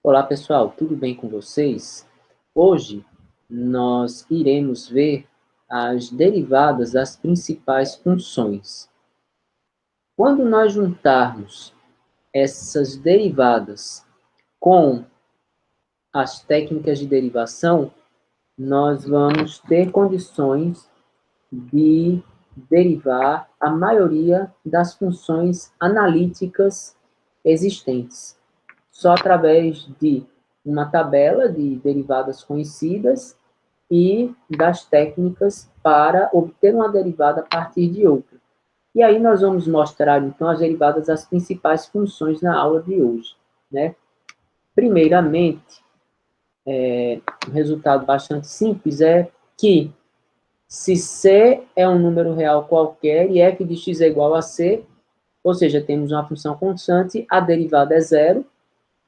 Olá, pessoal, tudo bem com vocês? Hoje nós iremos ver as derivadas das principais funções. Quando nós juntarmos essas derivadas com as técnicas de derivação, nós vamos ter condições de derivar a maioria das funções analíticas existentes, só através de uma tabela de derivadas conhecidas e das técnicas para obter uma derivada a partir de outra. E aí nós vamos mostrar, então, as derivadas das principais funções na aula de hoje, né? Primeiramente, um resultado bastante simples é que se C é um número real qualquer e f de x é igual a C, ou seja, temos uma função constante, a derivada é zero,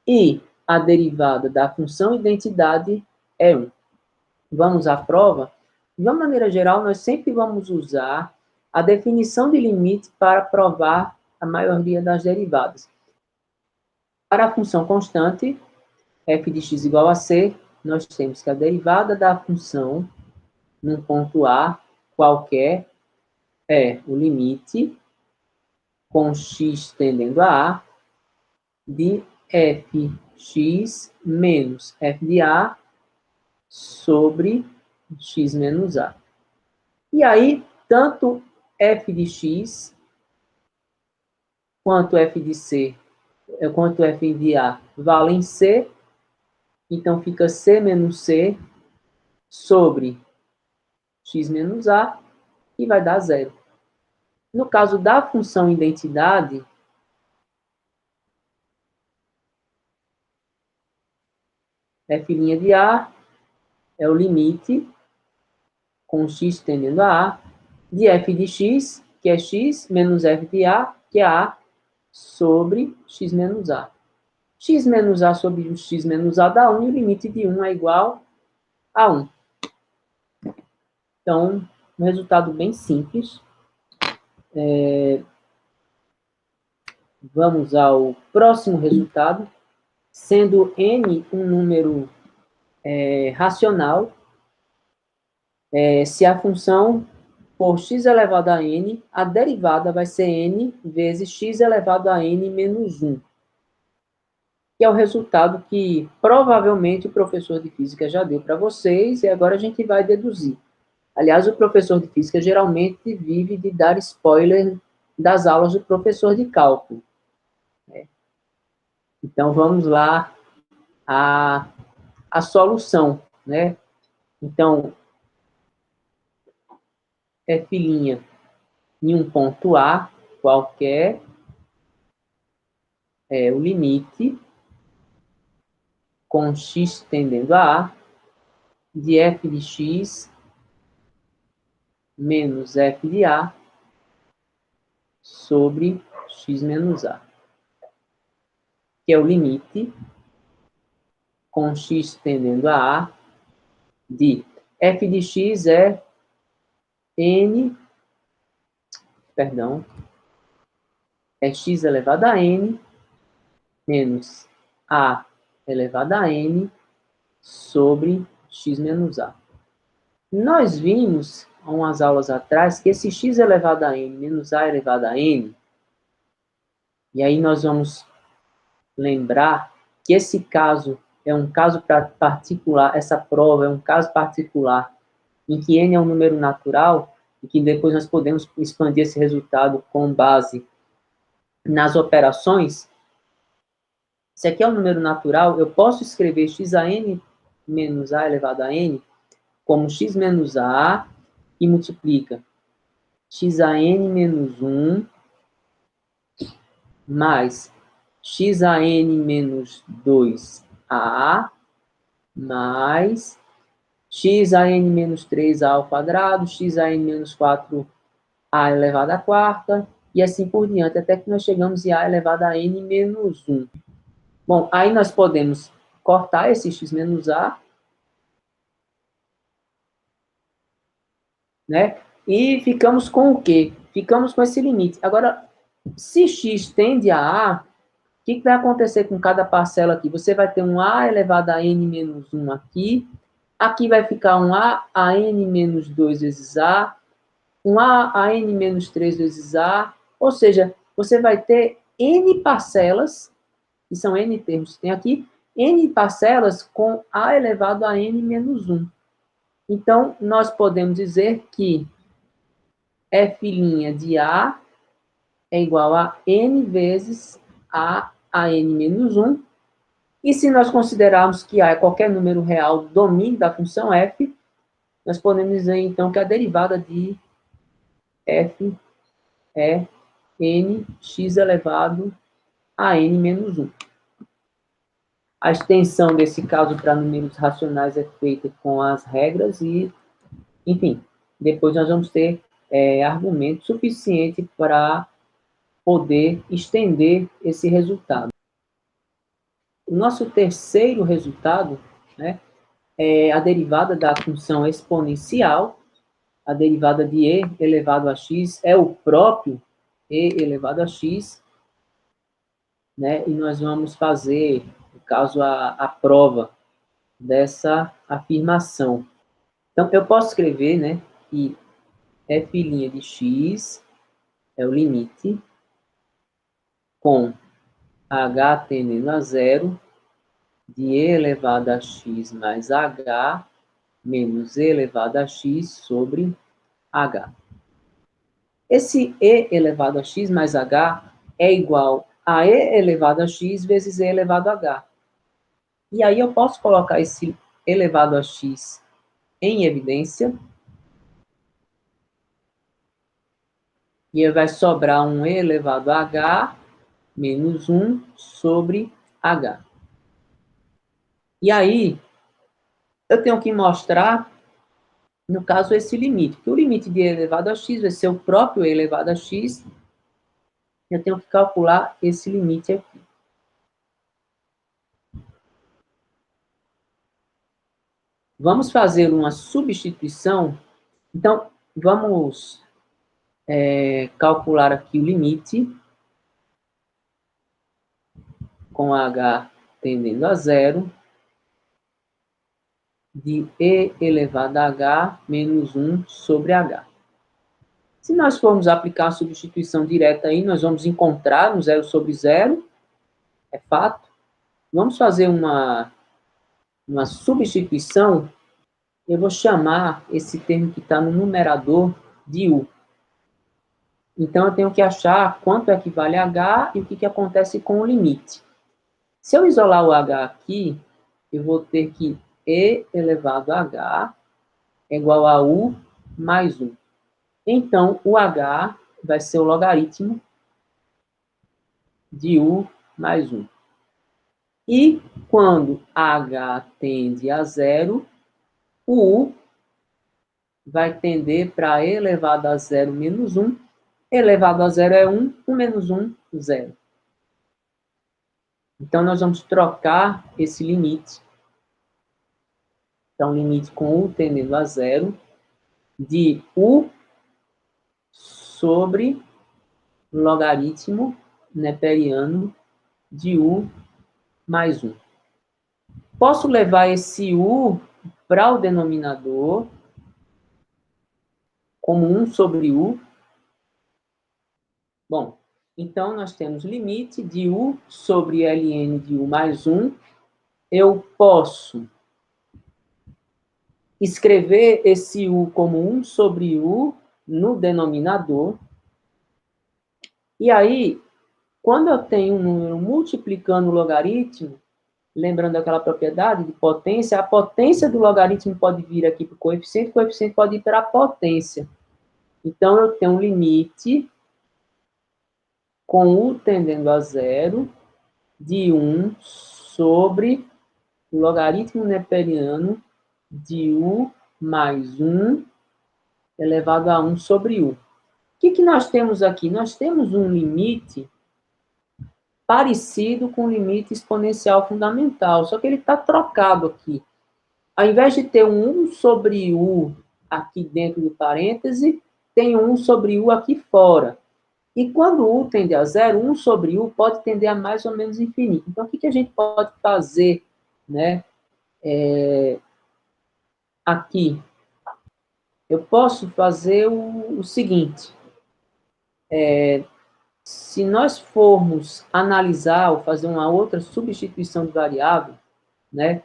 e a derivada da função identidade é 1. Vamos à prova? De uma maneira geral, nós sempre vamos usar a definição de limite para provar a maioria das derivadas. Para a função constante, f de x igual a c, nós temos que a derivada da função num ponto A qualquer é o limite com x tendendo a A de fx menos f de A sobre x menos A. E aí, tanto f de x quanto f de c, quanto f de A valem c, então fica c menos c sobre x menos A, e vai dar zero. No caso da função identidade, f' de A é o limite com x tendendo a A, de f de x, que é x, menos f de A, que é A, sobre x menos A. X menos A sobre x menos A dá 1, e o limite de 1 é igual a 1. Então, um resultado bem simples. Vamos ao próximo resultado. Sendo n um número racional, se a função for x elevado a n, a derivada vai ser n vezes x elevado a n menos 1. Que é o resultado que provavelmente o professor de física já deu para vocês, e agora a gente vai deduzir. Aliás, o professor de física geralmente vive de dar spoiler das aulas do professor de cálculo. Então, vamos lá a solução, né? Então, f' em um ponto A qualquer é o limite com x tendendo a A de f de x menos f de A sobre x menos A, que é o limite com x tendendo a A de f de x é n, é x elevado a n menos a elevado a n sobre x menos a. Nós vimos, há umas aulas atrás, que esse x elevado a n menos a elevado a n, e aí nós vamos lembrar que esse caso é um caso particular, essa prova é um caso particular em que n é um número natural e que depois nós podemos expandir esse resultado com base nas operações. Se aqui é um número natural, eu posso escrever x a n menos a elevado a n como x menos a e multiplica x a n menos 1 mais x a n menos 2a mais x a n menos 3a ao quadrado, x a n menos 4a elevado à quarta, e assim por diante, até que nós chegamos em a elevado a n menos 1. Bom, aí nós podemos cortar esse x menos a, né? E ficamos com o quê? Ficamos com esse limite. Agora, se x tende a que vai acontecer com cada parcela aqui? Você vai ter um a elevado a n menos 1 aqui. Aqui vai ficar um a n menos 2 vezes a. Um a n menos 3 vezes a. Ou seja, você vai ter n parcelas, que são n termos que tem aqui, n parcelas com a elevado a n menos 1. Então, nós podemos dizer que f' de a é igual a n vezes a n menos 1. E se nós considerarmos que a é qualquer número real do domínio da função f, nós podemos dizer, então, que a derivada de f é nx elevado a n menos 1. A extensão desse caso para números racionais é feita com as regras e, enfim, depois nós vamos ter argumento suficiente para poder estender esse resultado. O nosso terceiro resultado, né, é a derivada da função exponencial. A derivada de e elevado a x é o próprio e elevado a x, né, e nós vamos fazer, no caso, a prova dessa afirmação. Então, eu posso escrever, né, que f' de x é o limite com h tendendo a zero de e elevado a x mais h menos e elevado a x sobre h. Esse e elevado a x mais h é igual a e elevado a x vezes e elevado a h. E aí eu posso colocar esse elevado a x em evidência. E aí vai sobrar um e elevado a h menos 1 sobre h. E aí, eu tenho que mostrar, no caso, esse limite. Que o limite de e elevado a x vai ser o próprio e elevado a x. Eu tenho que calcular esse limite aqui. Vamos fazer uma substituição. Então, vamos calcular aqui o limite com h tendendo a zero de e elevado a h menos 1 sobre h. Se nós formos aplicar a substituição direta aí, nós vamos encontrar um zero sobre zero, é fato. Vamos fazer uma substituição. Eu vou chamar esse termo que está no numerador de u. Então, eu tenho que achar quanto equivale a h e o que acontece com o limite. Se eu isolar o h aqui, eu vou ter que e elevado a h é igual a u mais 1. Então, o h vai ser o logaritmo de u mais 1. E quando h tende a zero, o u vai tender para e elevado a zero menos 1. Elevado a zero é 1, 1 menos 1, 0. Então, nós vamos trocar esse limite. Então, limite com u tendendo a zero de u sobre logaritmo neperiano de u mais 1. Posso levar esse u para o denominador como 1 sobre u. Bom, então nós temos limite de u sobre ln de u mais 1. Eu posso escrever esse u como 1 sobre u no denominador. E aí, quando eu tenho um número multiplicando o logaritmo, lembrando aquela propriedade de potência, a potência do logaritmo pode vir aqui para o coeficiente pode ir para a potência. Então, eu tenho um limite com u tendendo a zero de 1 sobre o logaritmo neperiano de u mais 1 elevado a 1 sobre u. O que nós temos aqui? Nós temos um limite parecido com o limite exponencial fundamental, só que ele está trocado aqui. Ao invés de ter um 1 sobre u aqui dentro do parêntese, tem um 1 sobre u aqui fora. E quando U tende a zero, 1 sobre U pode tender a mais ou menos infinito. Então, o que a gente pode fazer, né, aqui? Eu posso fazer o seguinte. Se nós formos analisar ou fazer uma outra substituição de variável, né,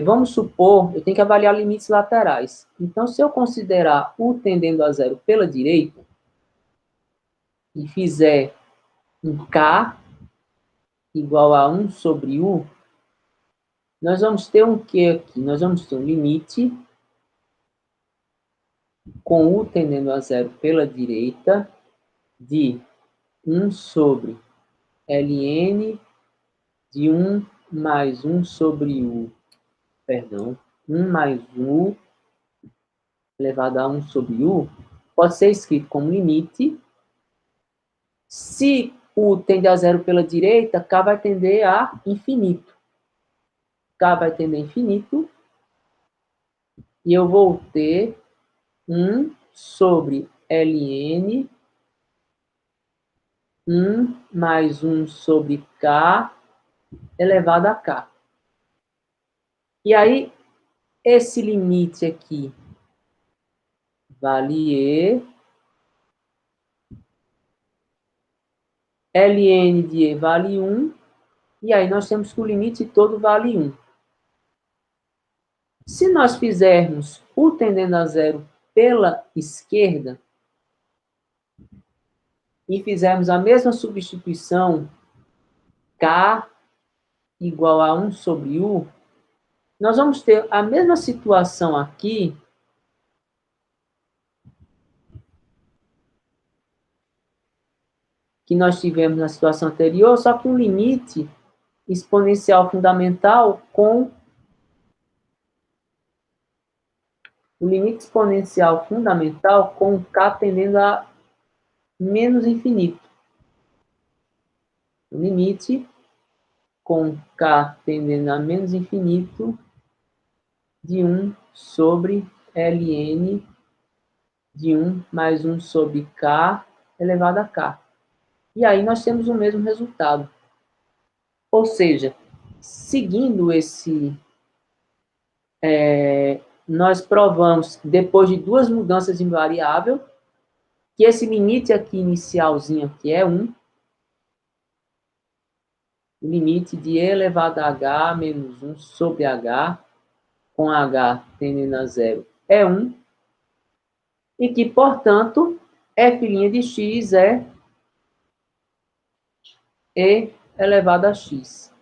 vamos supor, eu tenho que avaliar limites laterais. Então, se eu considerar U tendendo a zero pela direita, e fizer um K igual a 1 sobre U, nós vamos ter um Q aqui? Nós vamos ter um limite com U tendendo a zero pela direita de 1 sobre ln de 1 mais 1 sobre U, perdão, 1 mais U elevado a 1 sobre U, pode ser escrito como limite. Se U tende a zero pela direita, K vai tender a infinito. K vai tender a infinito, e eu vou ter 1 sobre ln 1 mais 1 sobre K elevado a K. E aí, esse limite aqui vale E, ln de E vale 1, e aí nós temos que o limite todo vale 1. Se nós fizermos U tendendo a zero pela esquerda, e fizermos a mesma substituição, K igual a 1 sobre U, nós vamos ter a mesma situação aqui, que nós tivemos na situação anterior, só que um limite exponencial fundamental com o limite exponencial fundamental com K tendendo a menos infinito. O limite com K tendendo a menos infinito de 1 sobre ln de 1 mais 1 sobre K elevado a K. E aí nós temos o mesmo resultado. Ou seja, seguindo esse... nós provamos, depois de duas mudanças em variável, que esse limite aqui inicialzinho aqui é 1, o limite de E elevado a H menos 1 sobre H, com H tendendo a zero, é 1, e que, portanto, f' de x é E elevado a x.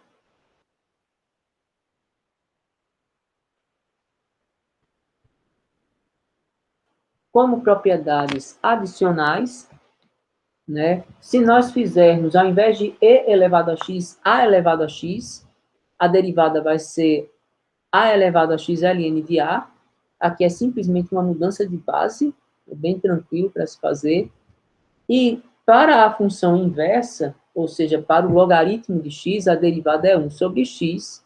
Como propriedades adicionais, né, se nós fizermos, ao invés de E elevado a x, A elevado a x, a derivada vai ser A elevado a x ln de A. Aqui é simplesmente uma mudança de base, é bem tranquilo para se fazer. E para a função inversa, ou seja, para o logaritmo de x, a derivada é 1 sobre x.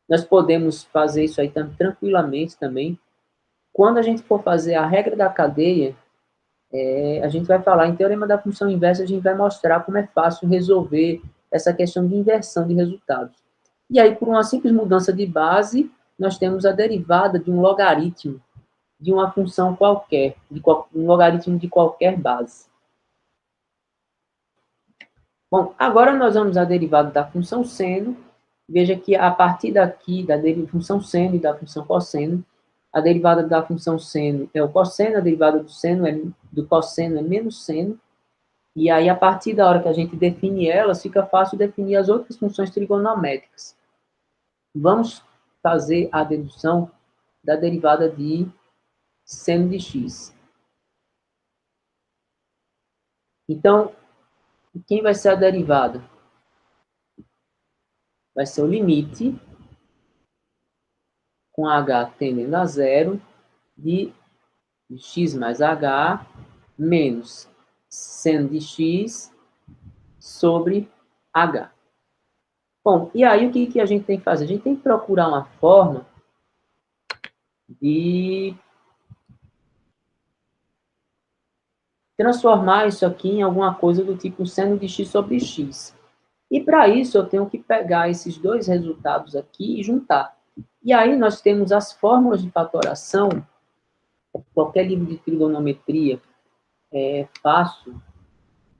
Nós podemos fazer isso aí tranquilamente também. Quando a gente for fazer a regra da cadeia, a gente vai falar em teorema da função inversa, a gente vai mostrar como é fácil resolver essa questão de inversão de resultados. E aí, por uma simples mudança de base, nós temos a derivada de um logaritmo de uma função qualquer, um logaritmo de qualquer base. Bom, agora nós vamos à derivada da função seno. Veja que a partir daqui, da função seno e da função cosseno, a derivada da função seno é o cosseno, a derivada do cosseno é menos seno, e aí, a partir da hora que a gente define elas, fica fácil definir as outras funções trigonométricas. Vamos fazer a dedução da derivada de seno de x. Então, quem vai ser a derivada? Vai ser o limite com h tendendo a zero de x mais h menos seno de x sobre h. Bom, e aí o que a gente tem que fazer? A gente tem que procurar uma forma de transformar isso aqui em alguma coisa do tipo seno de x sobre x. E para isso eu tenho que pegar esses dois resultados aqui e juntar. E aí nós temos as fórmulas de fatoração. Qualquer livro de trigonometria é fácil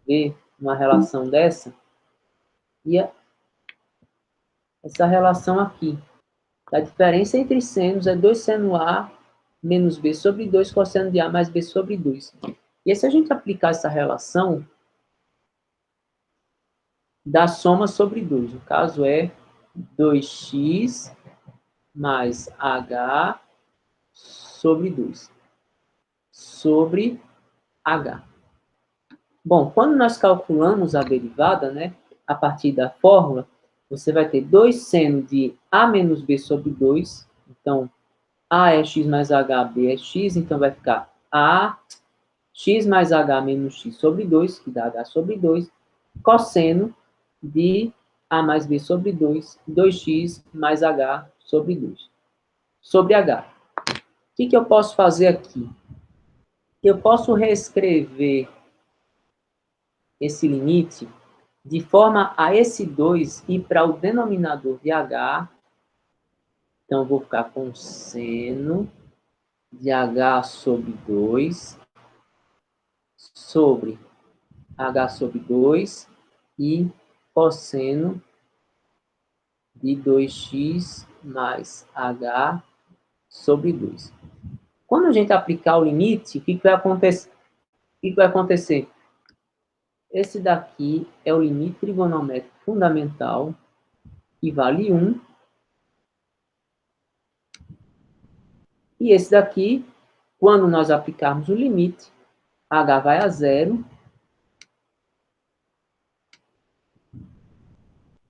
ver uma relação dessa. E essa relação aqui. A diferença entre senos é 2 seno A menos B sobre 2 cosseno de A mais B sobre 2. E se a gente aplicar essa relação, dá soma sobre 2. No caso é 2x mais H sobre 2. Sobre H. Bom, quando nós calculamos a derivada, né, a partir da fórmula, você vai ter 2 seno de A menos B sobre 2. Então, A é x mais H, B é x, então vai ficar A x mais H menos x sobre 2, que dá H sobre 2, cosseno de A mais B sobre 2, 2x mais H sobre 2. Sobre H. O que eu posso fazer aqui? Eu posso reescrever esse limite de forma a esse 2 ir para o denominador de H. Então, eu vou ficar com seno de H sobre 2 sobre H sobre 2 e cosseno de 2x mais H sobre 2. Quando a gente aplicar o limite, o que vai acontecer? O que vai acontecer? Esse daqui é o limite trigonométrico fundamental, que vale 1. E esse daqui, quando nós aplicarmos o limite, H vai a 0.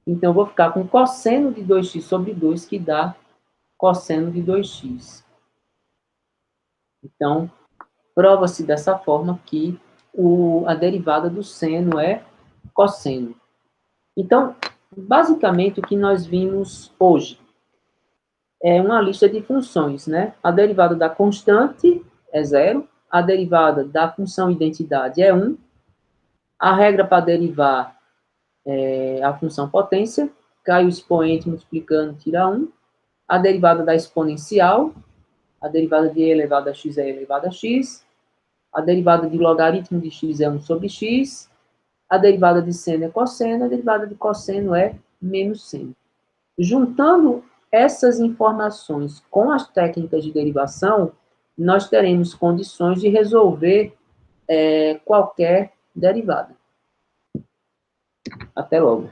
Então, eu vou ficar com cosseno de 2x sobre 2, que dá cosseno de 2x. Então, prova-se dessa forma que a derivada do seno é cosseno. Então, basicamente, o que nós vimos hoje é uma lista de funções, né? A derivada da constante é 0, a derivada da função identidade é 1, a regra para derivar é a função potência, cai o expoente multiplicando, tira 1, a derivada da exponencial, a derivada de e elevado a x é e elevado a x, a derivada de logaritmo de x é 1 sobre x, a derivada de seno é cosseno, a derivada de cosseno é menos seno. Juntando essas informações com as técnicas de derivação, nós teremos condições de resolver qualquer derivada. Até logo.